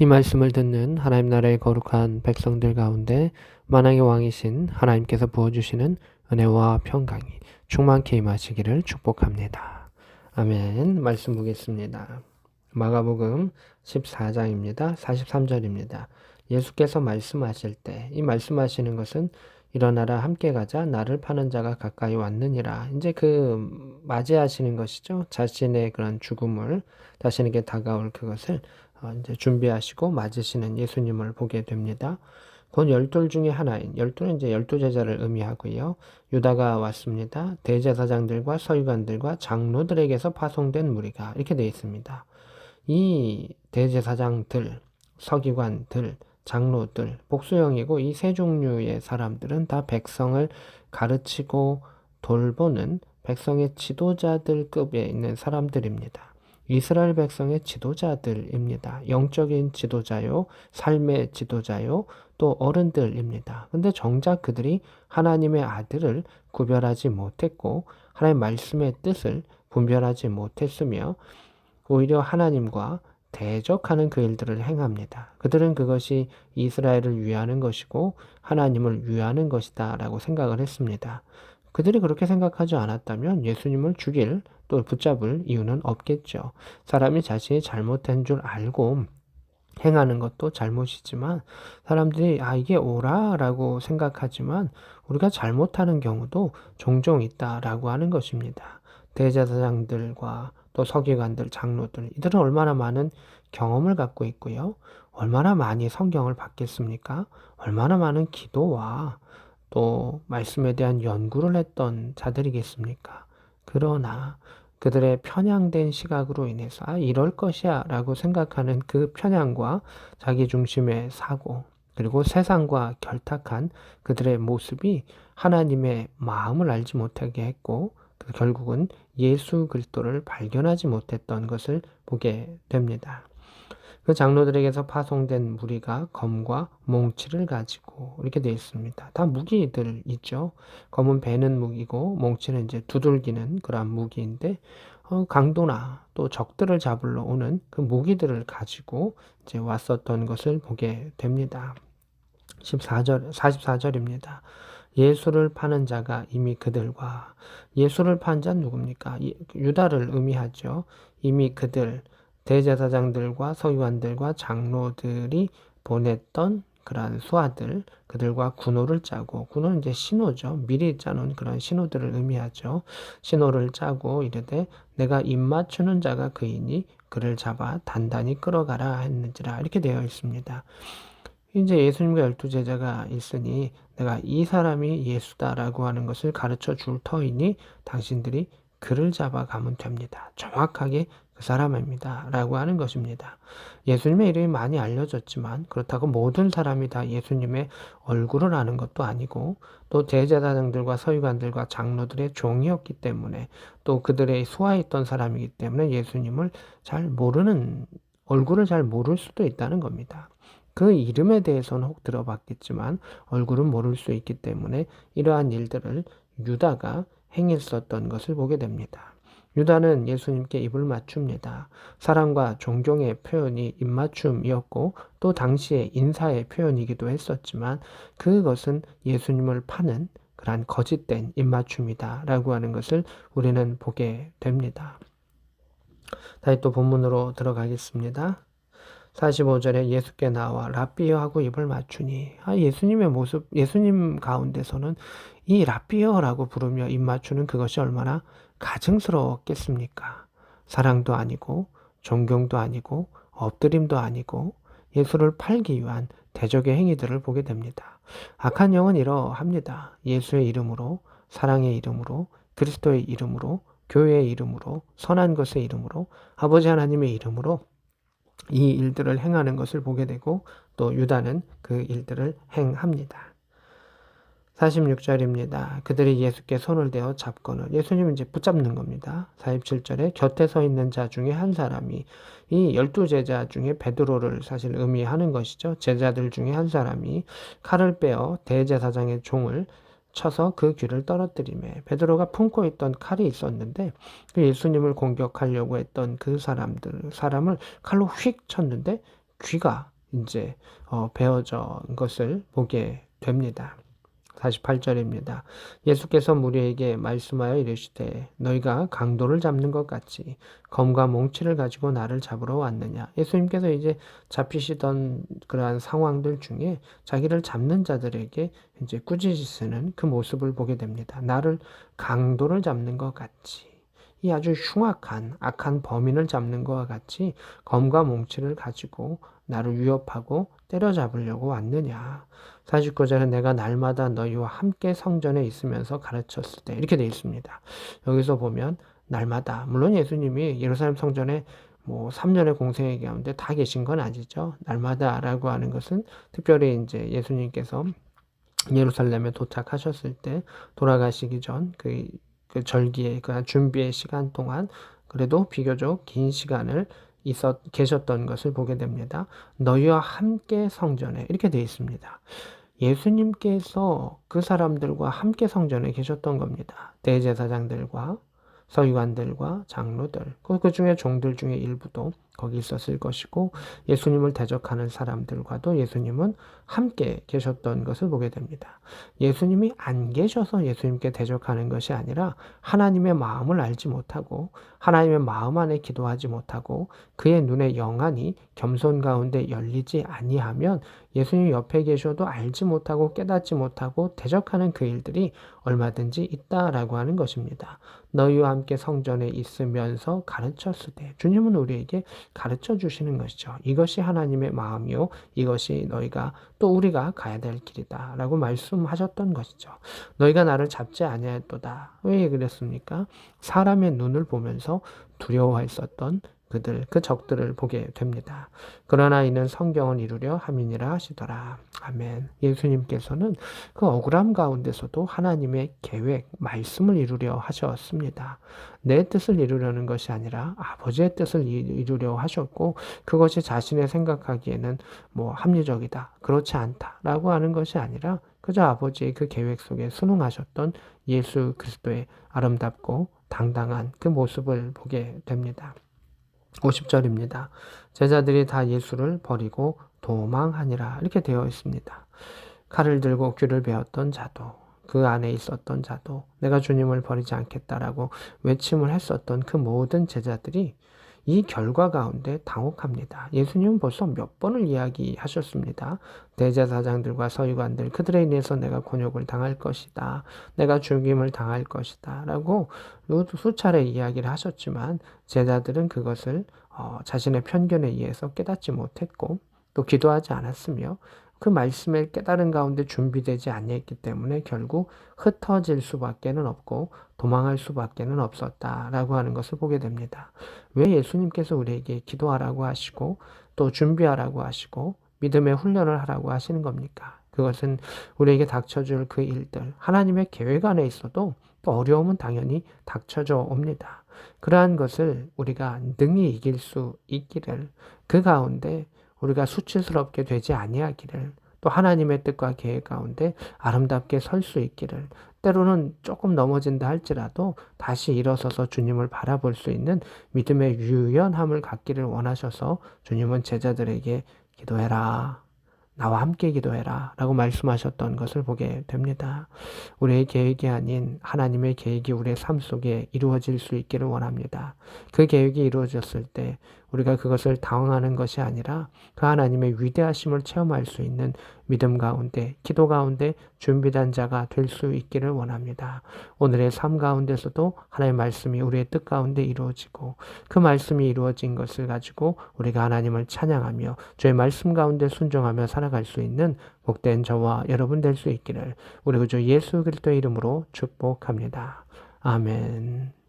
이 말씀을 듣는 하나님 나라의 거룩한 백성들 가운데 만왕의 왕이신 하나님께서 부어주시는 은혜와 평강이 충만케 임하시기를 축복합니다. 아멘. 말씀 보겠습니다. 마가복음 14장입니다. 43절입니다. 예수께서 말씀하실 때, 이 말씀하시는 것은 일어나라 함께 가자 나를 파는 자가 가까이 왔느니라. 이제 맞이하시는 것이죠. 자신의 그런 죽음을 자신에게 다가올 그것을 이제 준비하시고 맞으시는 예수님을 보게 됩니다. 곧 열둘 중에 하나인 열둘은 이제 열두 제자를 의미하고요. 유다가 왔습니다. 대제사장들과 서기관들과 장로들에게서 파송된 무리가 이렇게 되어 있습니다. 이 대제사장들, 서기관들, 장로들, 복수형이고 이 세 종류의 사람들은 다 백성을 가르치고 돌보는 백성의 지도자들급에 있는 사람들입니다. 이스라엘 백성의 지도자들입니다. 영적인 지도자요, 삶의 지도자요, 또 어른들입니다. 근데 정작 그들이 하나님의 아들을 구별하지 못했고 하나님의 말씀의 뜻을 분별하지 못했으며 오히려 하나님과 대적하는 그 일들을 행합니다. 그들은 그것이 이스라엘을 위하는 것이고 하나님을 위하는 것이다 라고 생각을 했습니다. 그들이 그렇게 생각하지 않았다면 예수님을 죽일 또 붙잡을 이유는 없겠죠. 사람이 자신이 잘못된 줄 알고 행하는 것도 잘못이지만 사람들이 이게 옳아라고 생각하지만 우리가 잘못하는 경우도 종종 있다라고 하는 것입니다. 대제사장들과 또 서기관들, 장로들 이들은 얼마나 많은 경험을 갖고 있고요. 얼마나 많이 성경을 받겠습니까? 얼마나 많은 기도와 또 말씀에 대한 연구를 했던 자들이겠습니까? 그러나 그들의 편향된 시각으로 인해서 이럴 것이야 라고 생각하는 그 편향과 자기 중심의 사고 그리고 세상과 결탁한 그들의 모습이 하나님의 마음을 알지 못하게 했고 결국은 예수 그리스도를 발견하지 못했던 것을 보게 됩니다. 그 장로들에게서 파송된 무리가 검과 몽치를 가지고 이렇게 되어 있습니다. 다 무기들 있죠. 검은 배는 무기고 몽치는 이제 두들기는 그러한 무기인데 강도나 또 적들을 잡으러 오는 그 무기들을 가지고 이제 왔었던 것을 보게 됩니다. 44절입니다. 예수를 파는 자가 이미 그들과 예수를 판 자는 누굽니까? 유다를 의미하죠. 이미 그들 대제사장들과 서기관들과 장로들이 보냈던 그러한 수하들 그들과 군호를 짜고 군호는 이제 신호죠. 미리 짜놓은 그런 신호들을 의미하죠. 신호를 짜고 이르되 내가 입맞추는 자가 그이니 그를 잡아 단단히 끌어가라 했는지라 이렇게 되어 있습니다. 이제 예수님과 12제자가 있으니 내가 이 사람이 예수다라고 하는 것을 가르쳐 줄 터이니 당신들이 그를 잡아가면 됩니다. 정확하게 그 사람입니다. 라고 하는 것입니다. 예수님의 이름이 많이 알려졌지만 그렇다고 모든 사람이 다 예수님의 얼굴을 아는 것도 아니고 또 대제사장들과 서기관들과 장로들의 종이었기 때문에 또 그들의 수하에 있던 사람이기 때문에 예수님을 잘 모르는 얼굴을 잘 모를 수도 있다는 겁니다. 그 이름에 대해서는 혹 들어봤겠지만 얼굴은 모를 수 있기 때문에 이러한 일들을 유다가 행했었던 것을 보게 됩니다. 유다는 예수님께 입을 맞춥니다. 사랑과 존경의 표현이 입맞춤이었고 또 당시의 인사의 표현이기도 했었지만 그것은 예수님을 파는 그러한 거짓된 입맞춤이다 라고 하는 것을 우리는 보게 됩니다. 다시 또 본문으로 들어가겠습니다. 45절에 예수께 나와 랍비여 하고 입을 맞추니 예수님의 모습, 예수님 가운데서는 이 랍비여라고 부르며 입 맞추는 그것이 얼마나 가증스러웠겠습니까? 사랑도 아니고 존경도 아니고 엎드림도 아니고 예수를 팔기 위한 대적의 행위들을 보게 됩니다. 악한 영은 이러합니다. 예수의 이름으로, 사랑의 이름으로, 그리스도의 이름으로, 교회의 이름으로, 선한 것의 이름으로, 아버지 하나님의 이름으로 이 일들을 행하는 것을 보게 되고 또 유다는 그 일들을 행합니다. 46절입니다. 그들이 예수께 손을 대어 잡거늘 예수님 이제 붙잡는 겁니다. 47절에 곁에 서 있는 자 중에 한 사람이 이 12제자 중에 베드로를 사실 의미하는 것이죠. 제자들 중에 한 사람이 칼을 빼어 대제사장의 종을 쳐서 그 귀를 떨어뜨리매 베드로가 품고 있던 칼이 있었는데 그 예수님을 공격하려고 했던 그 사람을 칼로 휙 쳤는데 귀가 이제 베어진 것을 보게 됩니다. 48절입니다. 예수께서 무리에게 말씀하여 이르시되 너희가 강도를 잡는 것 같이 검과 몽치를 가지고 나를 잡으러 왔느냐. 예수님께서 이제 잡히시던 그러한 상황들 중에 자기를 잡는 자들에게 이제 꾸짖으시는 그 모습을 보게 됩니다. 나를 강도를 잡는 것 같이. 이 아주 흉악한 악한 범인을 잡는 것과 같이 검과 몽치를 가지고 나를 위협하고 때려잡으려고 왔느냐. 49절은 내가 날마다 너희와 함께 성전에 있으면서 가르쳤을 때 이렇게 되어 있습니다. 여기서 보면 날마다 물론 예수님이 예루살렘 성전에 뭐 3년의 공생애 가운데 다 계신 건 아니죠. 날마다라고 하는 것은 특별히 이제 예수님께서 예루살렘에 도착하셨을 때 돌아가시기 전 그 절기의 그 준비의 시간 동안 그래도 비교적 긴 시간을 계셨던 것을 보게 됩니다. 너희와 함께 성전에 이렇게 되어 있습니다. 예수님께서 그 사람들과 함께 성전에 계셨던 겁니다. 대제사장들과 서기관들과 장로들, 그 중에 종들 중에 일부도 거기 있었을 것이고 예수님을 대적하는 사람들과도 예수님은 함께 계셨던 것을 보게 됩니다. 예수님이 안 계셔서 예수님께 대적하는 것이 아니라 하나님의 마음을 알지 못하고 하나님의 마음 안에 기도하지 못하고 그의 눈에 영안이 겸손 가운데 열리지 아니하면 예수님 옆에 계셔도 알지 못하고 깨닫지 못하고 대적하는 그 일들이 얼마든지 있다라고 하는 것입니다. 너희와 함께 성전에 있으면서 가르쳤을 때 주님은 우리에게 가르쳐 주시는 것이죠. 이것이 하나님의 마음이요. 이것이 너희가 또 우리가 가야 될 길이다 라고 말씀하셨던 것이죠. 너희가 나를 잡지 아니하였도다. 왜 그랬습니까? 사람의 눈을 보면서 두려워했었던 그 적들을 보게 됩니다. 그러나 이는 성경을 이루려 함이니라 하시더라. 아멘. 예수님께서는 그 억울함 가운데서도 하나님의 계획, 말씀을 이루려 하셨습니다. 내 뜻을 이루려는 것이 아니라 아버지의 뜻을 이루려 하셨고 그것이 자신의 생각하기에는 뭐 합리적이다, 그렇지 않다라고 하는 것이 아니라 그저 아버지의 그 계획 속에 순응하셨던 예수 그리스도의 아름답고 당당한 그 모습을 보게 됩니다. 50절입니다. 제자들이 다 예수를 버리고 도망하니라 이렇게 되어 있습니다. 칼을 들고 귀를 베었던 자도 그 안에 있었던 자도 내가 주님을 버리지 않겠다라고 외침을 했었던 그 모든 제자들이 이 결과 가운데 당혹합니다. 예수님은 벌써 몇 번을 이야기하셨습니다. 대제사장들과 서기관들 그들에 인해서 내가 곤욕을 당할 것이다. 내가 죽임을 당할 것이다. 라고 수차례 이야기를 하셨지만 제자들은 그것을 자신의 편견에 의해서 깨닫지 못했고 또 기도하지 않았으며 그 말씀의 깨달은 가운데 준비되지 아니했기 때문에 결국 흩어질 수밖에는 없고 도망할 수밖에는 없었다라고 하는 것을 보게 됩니다. 왜 예수님께서 우리에게 기도하라고 하시고 또 준비하라고 하시고 믿음의 훈련을 하라고 하시는 겁니까? 그것은 우리에게 닥쳐줄 그 일들, 하나님의 계획 안에 있어도 또 어려움은 당연히 닥쳐져 옵니다. 그러한 것을 우리가 능히 이길 수 있기를 그 가운데 우리가 수치스럽게 되지 아니하기를 또 하나님의 뜻과 계획 가운데 아름답게 설 수 있기를 때로는 조금 넘어진다 할지라도 다시 일어서서 주님을 바라볼 수 있는 믿음의 유연함을 갖기를 원하셔서 주님은 제자들에게 기도해라. 나와 함께 기도해라 라고 말씀하셨던 것을 보게 됩니다. 우리의 계획이 아닌 하나님의 계획이 우리의 삶 속에 이루어질 수 있기를 원합니다. 그 계획이 이루어졌을 때 우리가 그것을 당황하는 것이 아니라 그 하나님의 위대하심을 체험할 수 있는 믿음 가운데, 기도 가운데 준비된 자가 될 수 있기를 원합니다. 오늘의 삶 가운데서도 하나님의 말씀이 우리의 뜻 가운데 이루어지고 그 말씀이 이루어진 것을 가지고 우리가 하나님을 찬양하며 주의 말씀 가운데 순종하며 살아갈 수 있는 복된 저와 여러분 될 수 있기를 우리 구주 예수 그리스도의 이름으로 축복합니다. 아멘.